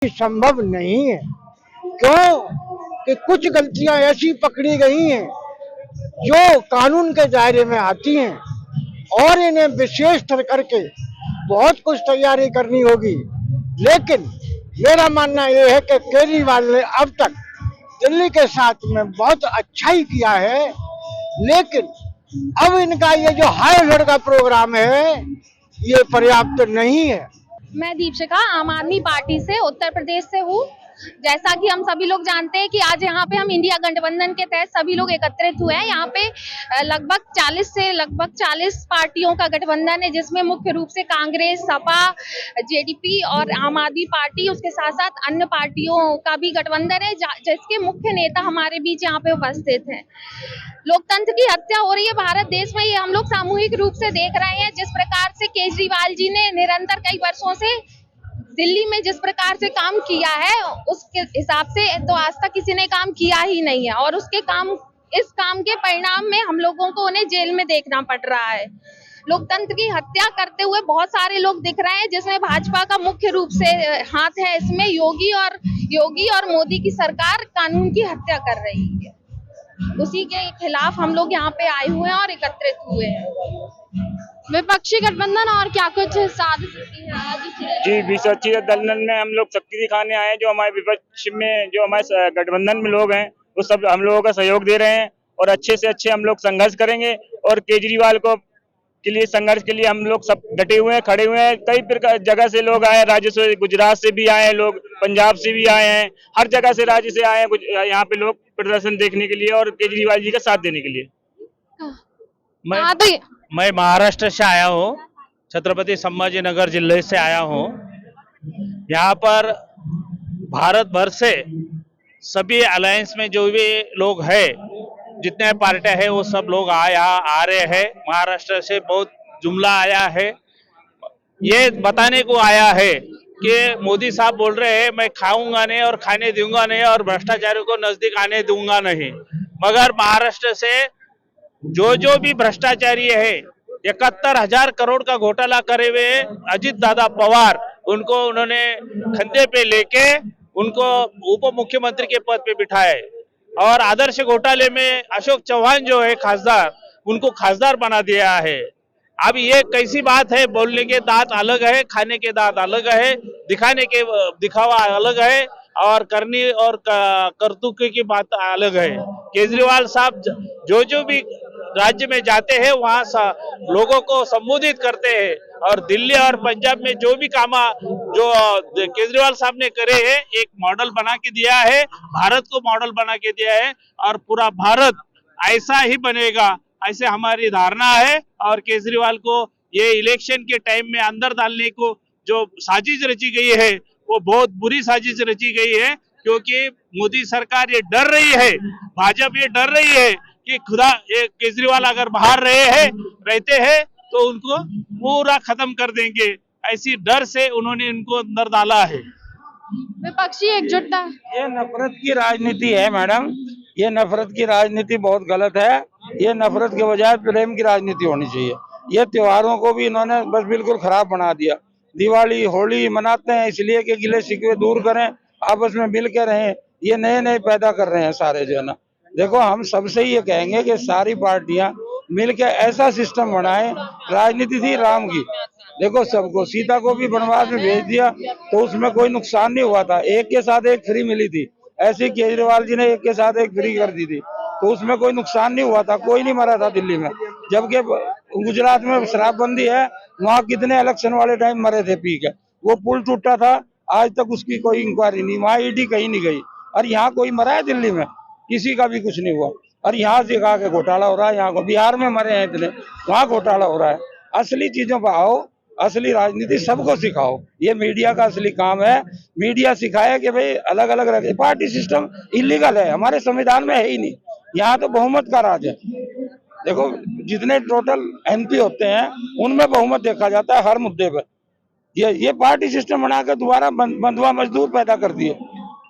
संभव नहीं है। क्यों कि कुछ गलतियां ऐसी पकड़ी गई हैं जो कानून के दायरे में आती हैं और इन्हें विशेष करके बहुत कुछ तैयारी करनी होगी। लेकिन मेरा मानना यह है कि केजरीवाल ने अब तक दिल्ली के साथ में बहुत अच्छा ही किया है, लेकिन अब इनका ये जो हाई अलर्ट का प्रोग्राम है ये पर्याप्त नहीं है। मैं दीपशिका आम आदमी पार्टी से उत्तर प्रदेश से हूँ। जैसा कि हम सभी लोग जानते हैं कि आज यहाँ पे हम इंडिया गठबंधन के तहत सभी लोग एकत्रित हुए हैं। यहाँ पे लगभग 40 पार्टियों का गठबंधन है, जिसमें मुख्य रूप से कांग्रेस, सपा, जेडीपी और आम आदमी पार्टी, उसके साथ साथ अन्य पार्टियों का भी गठबंधन है, जिसके मुख्य नेता हमारे बीच यहाँ पे उपस्थित हैं। लोकतंत्र की हत्या हो रही है भारत देश में, ये हम लोग सामूहिक रूप से देख रहे हैं। जिस प्रकार से केजरीवाल जी ने निरंतर कई वर्षों से दिल्ली में जिस प्रकार से काम किया है, उसके हिसाब से तो आज तक किसी ने काम किया ही नहीं है और इस काम के परिणाम में हम लोगों को उन्हें जेल में देखना पड़ रहा है। लोकतंत्र की हत्या करते हुए बहुत सारे लोग दिख रहे हैं, जिसमें भाजपा का मुख्य रूप से हाथ है। इसमें योगी और मोदी की सरकार कानून की हत्या कर रही है। उसी के खिलाफ हम लोग यहाँ पे आए हुए हैं और एकत्रित हुए हैं। विपक्षी गठबंधन और क्या कुछ साध सकती है आज? जी, विपक्षी गठबंधन में हम लोग शक्ति दिखाने आए हैं। जो हमारे विपक्ष में जो हमारे गठबंधन में लोग हैं वो सब हम लोगों का सहयोग दे रहे हैं और अच्छे से अच्छे हम लोग संघर्ष करेंगे। और केजरीवाल को के लिए संघर्ष के लिए हम लोग सब डटे हुए हैं, खड़े हुए हैं। कई प्रकार जगह से लोग आए, राज्य से, गुजरात से भी आए हैं लोग, पंजाब से भी आए हैं, हर जगह से राज्य से आए हैं यहाँ पे लोग प्रदर्शन देखने के लिए और केजरीवाल जी का साथ देने के लिए। मैं महाराष्ट्र से आया हूँ, छत्रपति संभाजीनगर जिले से आया हूँ। यहाँ पर भारत भर से सभी अलायंस में जो भी लोग हैं, जितने पार्टियां हैं वो सब लोग यहाँ आ रहे हैं। महाराष्ट्र से बहुत जुमला आया है, ये बताने को आया है कि मोदी साहब बोल रहे हैं मैं खाऊंगा नहीं और खाने दूंगा नहीं और भ्रष्टाचारियों को नजदीक आने दूंगा नहीं। मगर महाराष्ट्र से जो भी भ्रष्टाचारी है, 71,000 करोड़ का घोटाला करे हुए अजित दादा पवार, उनको उन्होंने कंधे पे लेके उनको उप मुख्यमंत्री के पद पे बिठाए और आदर्श घोटाले में अशोक चौहान जो है खासदार, उनको खासदार बना दिया है। अब ये कैसी बात है? बोलने के दांत अलग है, खाने के दांत अलग है, दिखाने के दिखावा अलग है और करनी और करतूत की बात अलग है। केजरीवाल साहब जो भी राज्य में जाते हैं वहां लोगों को संबोधित करते हैं और दिल्ली और पंजाब में जो भी काम जो केजरीवाल साहब ने करे हैं, एक मॉडल बना के दिया है, भारत को मॉडल बना के दिया है और पूरा भारत ऐसा ही बनेगा, ऐसे हमारी धारणा है। और केजरीवाल को ये इलेक्शन के टाइम में अंदर डालने को जो साजिश रची गई है वो बहुत बुरी साजिश रची गई है, क्योंकि मोदी सरकार ये डर रही है, भाजपा ये डर रही है कि खुदा ये केजरीवाल अगर बाहर रहते हैं तो उनको पूरा खत्म कर देंगे। ऐसी डर से उन्होंने इनको अंदर डाला है। विपक्षी एकजुटता, ये नफरत की राजनीति है मैडम, ये नफरत की राजनीति बहुत गलत है। ये नफरत के बजाय प्रेम की राजनीति होनी चाहिए। ये त्योहारों को भी इन्होंने बस बिल्कुल खराब बना दिया। दिवाली, होली मनाते हैं इसलिए कि गिले शिकवे दूर करें, आपस में मिल के रहें। ये नए पैदा कर रहे हैं सारे जो है ना। देखो, हम सबसे ये कहेंगे कि सारी पार्टियां मिलकर ऐसा सिस्टम बनाएं। राजनीति थी राम की, देखो सबको, सीता को भी वनवास में भेज दिया तो उसमें कोई नुकसान नहीं हुआ था, एक के साथ एक फ्री मिली थी। ऐसे केजरीवाल जी ने एक के साथ एक फ्री कर दी थी तो उसमें कोई नुकसान नहीं हुआ था, कोई नहीं मरा था दिल्ली में। जबकि गुजरात में शराबबंदी है, वहाँ कितने इलेक्शन वाले टाइम मरे थे पी के, वो पुल टूटा था, आज तक उसकी कोई इंक्वायरी नहीं, वहाँ ईडी कहीं नहीं गई। और यहाँ कोई मरा है दिल्ली में? किसी का भी कुछ नहीं हुआ। और यहाँ से कहा के घोटाला हो रहा है, यहाँ को बिहार में मरे हैं इतने, वहाँ घोटाला हो रहा है। असली चीजों पर आओ, असली राजनीति सबको सिखाओ, ये मीडिया का असली काम है। मीडिया सिखाया कि भाई अलग अलग रखे। पार्टी सिस्टम इलीगल है, हमारे संविधान में है ही नहीं। यहाँ तो बहुमत का राज है। देखो, जितने टोटल एमपी होते हैं उनमें बहुमत देखा जाता है हर मुद्दे पर। ये पार्टी सिस्टम बनाकर दोबारा बंधुआ मजदूर पैदा करती है।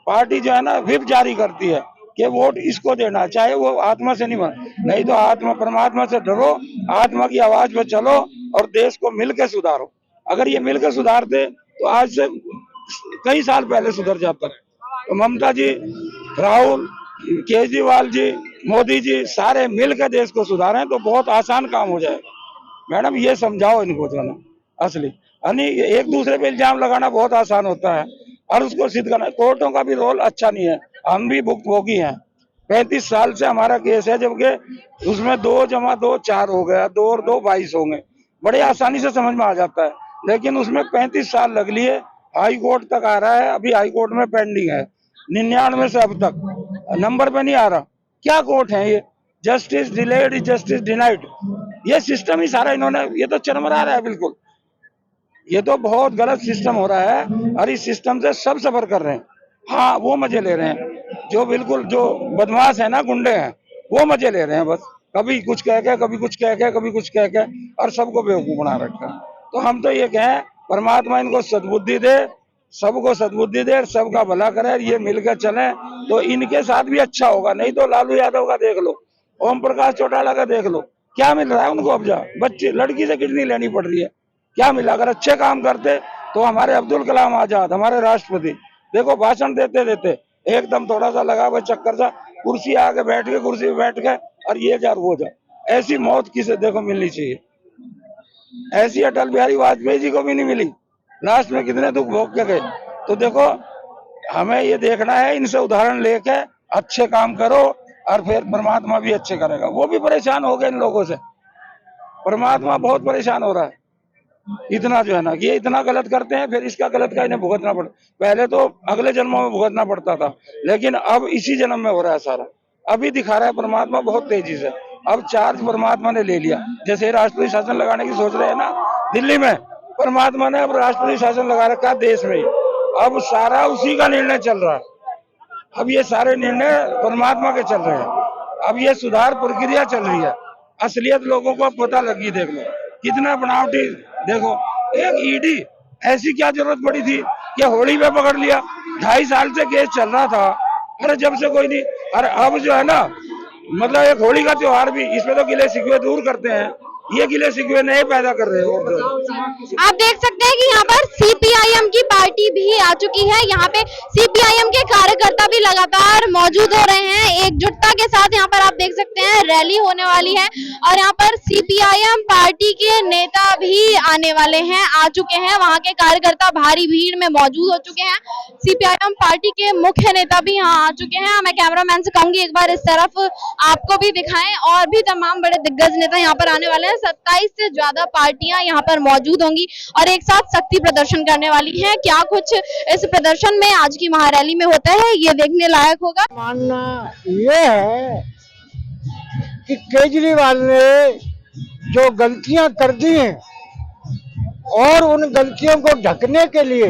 पार्टी जो है ना व्हिप जारी करती है कि वोट इसको देना, चाहे वो आत्मा से नहीं तो आत्मा परमात्मा से डरो, आत्मा की आवाज पे चलो और देश को मिलकर सुधारो। अगर ये मिलकर सुधारते तो आज से कई साल पहले सुधर जाता। तो ममता जी, राहुल, केजरीवाल जी, मोदी जी सारे मिलकर देश को सुधारें तो बहुत आसान काम हो जाएगा। मैडम ये समझाओ इनको जो ना असली यानी एक दूसरे पे इल्जाम लगाना बहुत आसान होता है और उसको सिद्ध करना। कोर्टों का भी रोल अच्छा नहीं है, हम भी भुक्तभोगी हैं। 35 साल से हमारा केस है, जबकि उसमें 2 + 2 4 हो गया, 2 और 2 22 होंगे, बड़े आसानी से समझ में आ जाता है। लेकिन उसमें 35 साल लग लिए, हाई कोर्ट तक आ रहा है, अभी हाई कोर्ट में पेंडिंग है 99 से अब तक नंबर पे नहीं आ रहा। क्या कोर्ट है ये? Justice delayed is justice denied, ये सिस्टम ही सारा इन्होंने, ये तो चरमरा रहा है बिल्कुल। ये तो बहुत गलत सिस्टम हो रहा है और इस सिस्टम से सब सफर कर रहे हैं। हाँ वो मजे ले रहे हैं, जो बिल्कुल जो बदमाश है ना, गुंडे हैं, वो मजे ले रहे हैं बस, कभी कुछ कह के, कभी कुछ कह के, कभी कुछ कह के, और सबको बेवकूफ बना रखा है। तो हम तो ये कहें परमात्मा इनको सद्बुद्धि दे, सबको सद्बुद्धि दे, सबका भला करे, ये मिलकर चले तो इनके साथ भी अच्छा होगा। नहीं तो लालू यादव का देख लो, ओम प्रकाश चौटाला का देख लो, क्या मिल रहा है उनको। अब जा बच्चे लड़की से किडनी लेनी पड़ रही है, क्या मिला? अगर अच्छे काम करते तो हमारे अब्दुल कलाम आजाद, हमारे राष्ट्रपति, देखो भाषण देते देते एकदम थोड़ा सा लगा हुआ चक्कर सा, कुर्सी आके बैठ के, कुर्सी पे बैठ गए और ये जा वो जा। ऐसी मौत किसे देखो मिलनी चाहिए, ऐसी अटल बिहारी वाजपेयी जी को भी नहीं मिली, लास्ट में कितने दुख भोग के गए। तो देखो हमें ये देखना है, इनसे उदाहरण लेके अच्छे काम करो और फिर परमात्मा भी अच्छे करेगा। वो भी परेशान हो गए इन लोगों से, परमात्मा बहुत परेशान हो रहा है। इतना जो है ना, ये इतना गलत करते हैं, फिर इसका गलत का इन्हें भुगतना पड़ता। पहले तो अगले जन्मों में भुगतना पड़ता था, लेकिन अब इसी जन्म में हो रहा है सारा। अभी दिखा रहा है परमात्मा बहुत तेजी से, अब चार्ज परमात्मा ने ले लिया। जैसे राष्ट्रीय शासन लगाने की सोच रहे हैं ना दिल्ली में, परमात्मा ने अब राष्ट्रीय शासन लगा रखा देश में ही। अब सारा उसी का निर्णय चल रहा है, अब ये सारे निर्णय परमात्मा के चल रहे हैं। अब ये सुधार प्रक्रिया चल रही है, असलियत लोगों को पता लगी। देख लो कितना बनावटी, देखो एक ईडी, ऐसी क्या जरूरत पड़ी थी कि होली पे पकड़ लिया? 2.5 साल से केस चल रहा था, अरे जब से कोई नहीं। अरे अब जो है ना, मतलब एक होली का त्योहार भी, इसमें तो गिले शिकवे दूर करते हैं, ये गिले शिकवे नए पैदा कर रहे हो। आप देख सकते हैं कि यहाँ पर सीपीआईएम की पार्टी भी आ चुकी है। यहाँ पे सीपीआईएम के कार्यकर्ता भी लगातार मौजूद हो रहे हैं एकजुटता के साथ। यहाँ पर आप देख सकते हैं रैली होने वाली है और यहाँ पर सीपीआईएम पार्टी के नेता भी आने वाले हैं, आ चुके हैं। वहाँ के कार्यकर्ता भारी भीड़ में मौजूद हो चुके हैं। सीपीआईएम पार्टी के मुख्य नेता भी यहाँ आ चुके हैं। मैं कैमरामैन से कहूंगी एक बार इस तरफ आपको भी दिखाएं, और भी तमाम बड़े दिग्गज नेता यहाँ पर आने वाले हैं। 27 से ज्यादा पार्टियां यहाँ पर मौजूद होंगी और एक साथ शक्ति प्रदर्शन करने वाली हैं। क्या कुछ इस प्रदर्शन में, आज की महारैली में होता है, ये देखने लायक होगा। मानना ये है कि केजरीवाल ने जो गलतियां कर दी हैं और उन गलतियों को ढकने के लिए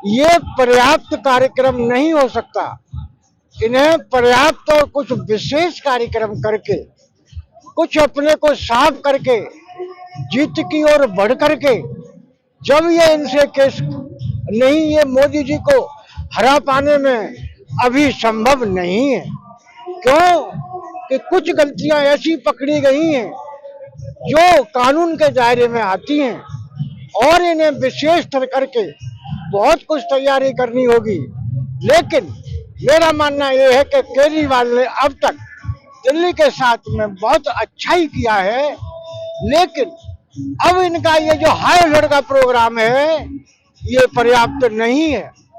ये पर्याप्त कार्यक्रम नहीं हो सकता। इन्हें पर्याप्त और कुछ विशेष कार्यक्रम करके, कुछ अपने को साफ करके, जीत की ओर बढ़ करके, जब ये इनसे केस नहीं, ये मोदी जी को हरा पाने में अभी संभव नहीं है। क्यों कि कुछ गलतियां ऐसी पकड़ी गई हैं जो कानून के दायरे में आती हैं और इन्हें विशेष करके बहुत कुछ तैयारी करनी होगी। लेकिन मेरा मानना यह है कि केजरीवाल ने अब तक दिल्ली के साथ में बहुत अच्छा ही किया है, लेकिन अब इनका ये जो हाई अलर्ट का प्रोग्राम है ये पर्याप्त नहीं है।